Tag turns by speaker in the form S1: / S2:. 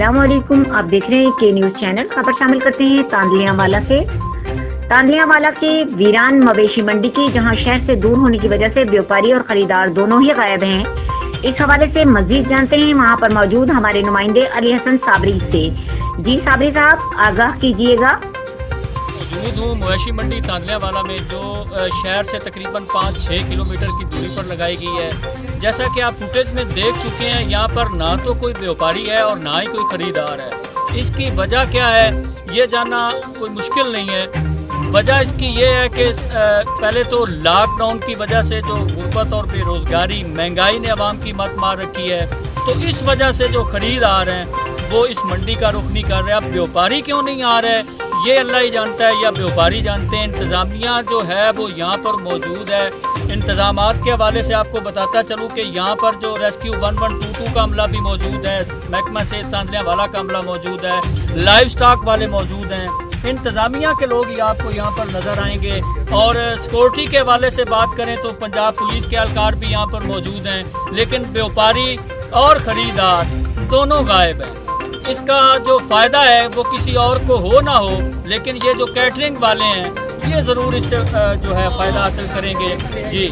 S1: अस्सलाम वालेकुम। आप देख रहे हैं के न्यूज चैनल। खबर शामिल करते हैं तांदलियावाला से। तांदलियावाला के वीरान मवेशी मंडी की, जहां शहर से दूर होने की वजह से व्यापारी और खरीदार दोनों ही गायब हैं। इस हवाले से मजीद जानते हैं वहां पर मौजूद हमारे नुमाइंदे अली हसन साबरी से। जी साबरी साहब, आगाह कीजिएगा।
S2: मौजूद हूँ मवेशी मंडी तांदलियावाला में, जो शहर से तकरीबन 5-6 किलोमीटर की दूरी पर लगाई गई है। जैसा कि आप फुटेज में देख चुके हैं, यहाँ पर ना तो कोई व्यापारी है और ना ही कोई ख़रीदार है। इसकी वजह क्या है ये जानना कोई मुश्किल नहीं है। वजह इसकी ये है कि पहले तो लॉकडाउन की वजह से जो गुर्बत और बेरोज़गारी, महंगाई ने आवाम की मत मार रखी है, तो इस वजह से जो ख़रीदार हैं वो इस मंडी का रुख नहीं कर रहे। अब व्यापारी क्यों नहीं आ रहे ये अल्लाह ही जानता है या व्यापारी जानते हैं। इंतज़ामिया जो है वो यहाँ पर मौजूद है। इंतज़ामात के हवाले से आपको बताता चलूँ कि यहाँ पर जो रेस्क्यू 1122 का अमला भी मौजूद है, महकमा से तांदलियावाला का अमला मौजूद है, लाइव स्टॉक वाले मौजूद हैं। इंतज़ामिया के लोग ही आपको यहाँ पर नज़र आएंगे। और सिक्योरिटी के हवाले से बात करें तो पंजाब पुलिस के एहलकार भी यहाँ पर मौजूद हैं, लेकिन व्यापारी और ख़रीदार दोनों गायब हैं। इसका जो फ़ायदा है वो किसी और को हो ना हो, लेकिन ये जो कैटरिंग वाले हैं ये ज़रूर इससे जो है फ़ायदा हासिल करेंगे। जी।